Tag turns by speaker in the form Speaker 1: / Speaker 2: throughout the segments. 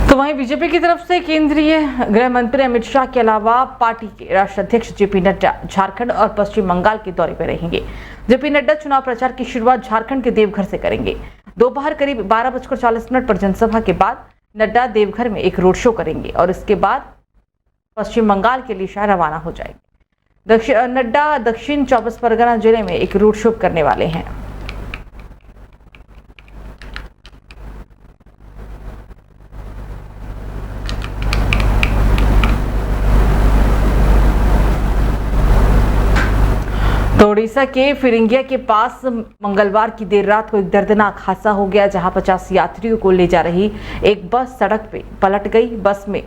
Speaker 1: तो वहीं बीजेपी की तरफ से केंद्रीय गृह मंत्री अमित शाह के अलावा पार्टी के राष्ट्रीय अध्यक्ष जेपी नड्डा झारखंड और पश्चिम बंगाल के दौरे पर रहेंगे। जेपी नड्डा चुनाव प्रचार की शुरुआत झारखंड के देवघर से करेंगे। दोपहर करीब 12:40 पर जनसभा के बाद नड्डा देवघर में एक रोड शो करेंगे और इसके बाद पश्चिम बंगाल के लिए रवाना हो जाएंगे। नड्डा दक्षिण 24 परगना जिले में एक रोड शो करने वाले हैं। तो उड़ीसा के फिरिंगिया के पास मंगलवार की देर रात को एक दर्दनाक हादसा हो गया, जहां 50 यात्रियों को ले जा रही एक बस सड़क पे पलट गई। बस में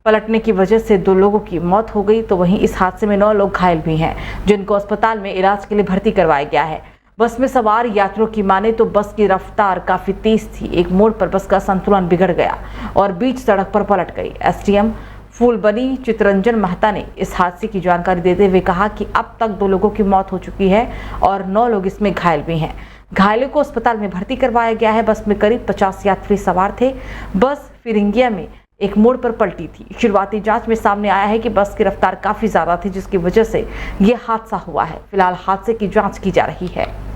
Speaker 1: पलटने की वजह से 2 लोगों की मौत हो गई, तो वहीं इस हादसे में 9 लोग घायल भी हैं, जिनको अस्पताल में इलाज के लिए भर्ती करवाया गया है। बस में सवार यात्रियों की माने तो बस की रफ्तार काफी तेज थी। एक मोड़ पर बस का संतुलन बिगड़ गया और बीच सड़क पर पलट गई। एसडीएम फूलबनी चितरंजन महता ने इस हादसे की जानकारी देते हुए कहा कि अब तक 2 लोगों की मौत हो चुकी है और 9 लोग इसमें घायल भी हैं। घायलों को अस्पताल में भर्ती करवाया गया है। बस में करीब 50 यात्री सवार थे। बस फिरिंगिया में एक मोड़ पर पलटी थी। शुरुआती जांच में सामने आया है कि बस की रफ्तार काफी ज्यादा थी, जिसकी वजह से यह हादसा हुआ है। फिलहाल हादसे की जांच की जा रही है।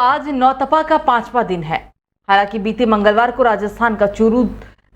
Speaker 1: आज नौतपा का 5वां दिन है। हालांकि बीते मंगलवार को राजस्थान का चूरू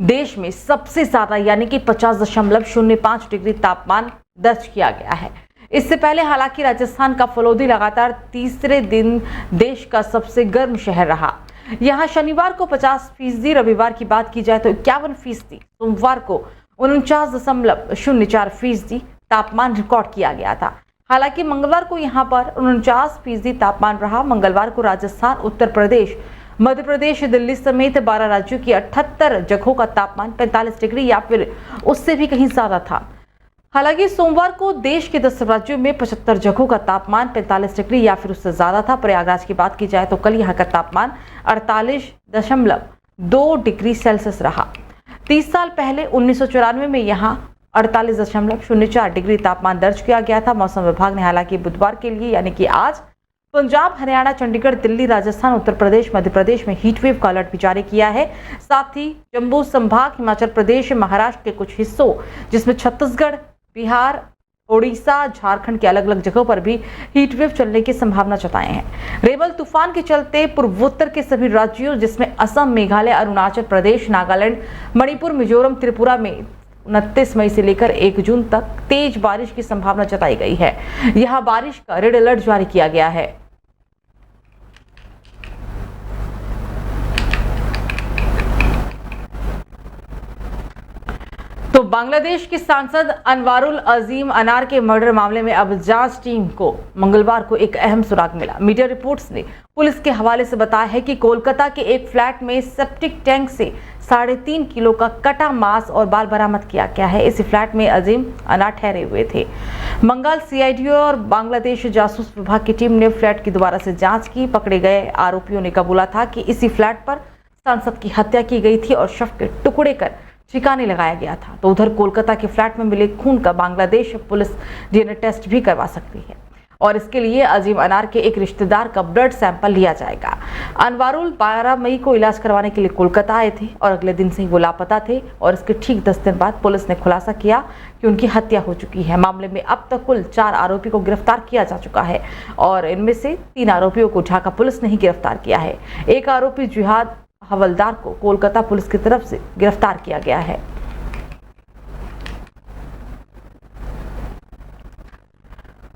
Speaker 1: देश में सबसे ज्यादा यानी कि 50.05 डिग्री तापमान दर्ज किया गया है। इससे पहले हालांकि राजस्थान का फलोदी लगातार तीसरे दिन देश का सबसे गर्म शहर रहा। यहां शनिवार को 50%, रविवार की बात की जाए तो 51%, सोमवार को 49.04% तापमान रिकॉर्ड किया गया था। हालांकि मंगलवार को यहां पर 49% तापमान रहा। मंगलवार को राजस्थान, उत्तर प्रदेश, मध्य प्रदेश, दिल्ली समेत 12 राज्यों की 78 जगहों का तापमान 45 डिग्री या फिर उससे भी कहीं ज्यादा था। हालांकि सोमवार को देश के 10 राज्यों में 75 जगहों का तापमान 45 डिग्री या फिर उससे ज्यादा था। प्रयागराज की बात की जाए तो कल यहाँ का तापमान 48.2 डिग्री सेल्सियस रहा। 30 साल पहले 1994 में यहाँ 48.04 डिग्री तापमान दर्ज किया गया था। मौसम विभाग ने हालांकि बुधवार के लिए यानी कि आज पंजाब, हरियाणा, चंडीगढ़, दिल्ली, राजस्थान, उत्तर प्रदेश, मध्य प्रदेश में हीट वेव का अलर्ट भी जारी किया है। साथ ही जम्मू संभाग, हिमाचल प्रदेश, महाराष्ट्र के कुछ हिस्सों जिसमें छत्तीसगढ़, बिहार, ओडिशा, झारखंड के अलग अलग जगहों पर भी हीट वेव चलने की संभावना जताए हैं। रेमल तूफान के चलते पूर्वोत्तर के सभी राज्यों जिसमें असम, मेघालय, अरुणाचल प्रदेश, नागालैंड, मणिपुर, मिजोरम, त्रिपुरा में 29 मई से लेकर 1 जून तक तेज बारिश की संभावना जताई गई है। यहां बारिश का रेड अलर्ट जारी किया गया है। तो बांग्लादेश के सांसद अनवारुल अजीम अनार के मर्डर मामले में अब जांच टीम को मंगलवार को एक अहम सुराग मिला। मीडिया रिपोर्ट्स ने पुलिस के हवाले से बताया है कि कोलकाता के एक फ्लैट में सेप्टिक टैंक से 3.5 किलो का कटा मांस और बाल बरामद किया गया है। इस फ्लैट में अजीम अनार ठहरे हुए थे। मंगल सीआईडी और बांग्लादेश जासूस विभाग की टीम ने फ्लैट की दोबारा से जांच की। पकड़े गए आरोपियों ने कबूला था कि इसी फ्लैट पर सांसद की हत्या की गई थी और शव के टुकड़े कर ठिकाने लगाया गया था। तो उधर कोलकाता के फ्लैट में मिले खून का बांग्लादेश पुलिस डीएनए टेस्ट भी करवा सकती है और इसके लिए अजीम अनार के एक रिश्तेदार का ब्लड सैंपल लिया जाएगा। अनवारुल 12 मई को इलाज करवाने के लिए कोलकाता आए थे और अगले दिन से ही वो लापता थे और इसके ठीक 10 दिन बाद पुलिस ने खुलासा किया कि उनकी हत्या हो चुकी है। मामले में अब तक कुल 4 आरोपी को गिरफ्तार किया जा चुका है और इनमें से 3 आरोपियों को ढाका पुलिस ने ही गिरफ्तार किया है। एक आरोपी जिहाद हवलदार को कोलकाता पुलिस की तरफ से गिरफ्तार किया गया है।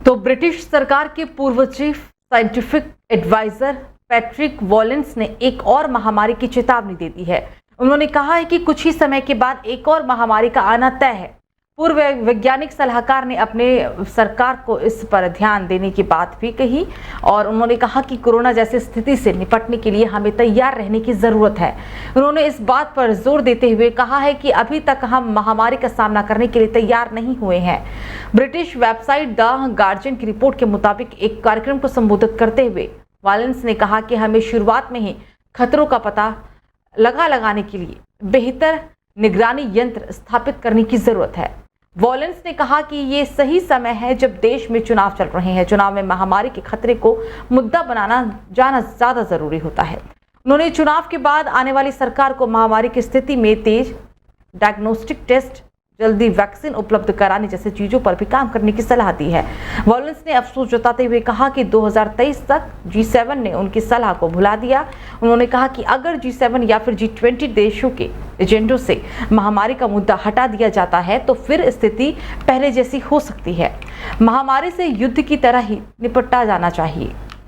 Speaker 1: तो ब्रिटिश सरकार के पूर्व chief scientific adviser Patrick Vallance ने एक और महामारी की चेतावनी दे दी है। उन्होंने कहा है कि कुछ ही समय के बाद एक और महामारी का आना तय है। पूर्व वैज्ञानिक सलाहकार ने अपने सरकार को इस पर ध्यान देने की बात भी कही और उन्होंने कहा कि कोरोना जैसी स्थिति से निपटने के लिए हमें तैयार रहने की जरूरत है। उन्होंने इस बात पर जोर देते हुए कहा है कि अभी तक हम महामारी का सामना करने के लिए तैयार नहीं हुए हैं। ब्रिटिश वेबसाइट द गार्जियन की रिपोर्ट के मुताबिक एक कार्यक्रम को संबोधित करते हुए वॉलेंस ने कहा कि हमें शुरुआत में ही खतरों का पता लगाने के लिए बेहतर निगरानी यंत्र स्थापित करने की जरूरत है। वॉलेंस ने कहा कि ये सही समय है जब देश में चुनाव चल रहे हैं। चुनाव में महामारी के खतरे को मुद्दा बनाना जाना ज्यादा जरूरी होता है। उन्होंने चुनाव के बाद आने वाली सरकार को महामारी की स्थिति में तेज डायग्नोस्टिक टेस्ट, जल्दी वैक्सीन उपलब्ध कराने जैसे चीजों पर भी काम करने की सलाह दी है। वॉलेंस ने अफसोस जताते हुए कहा कि 2023 तक G7 ने उनकी सलाह को भुला दिया। उन्होंने कहा कि अगर G7 या फिर G20 देशों के एजेंडों से महामारी का मुद्दा हटा दिया जाता है तो फिर स्थिति पहले जैसी हो सकती है। महामारी से युद्ध की तरह ही निपटा जाना चाहिए।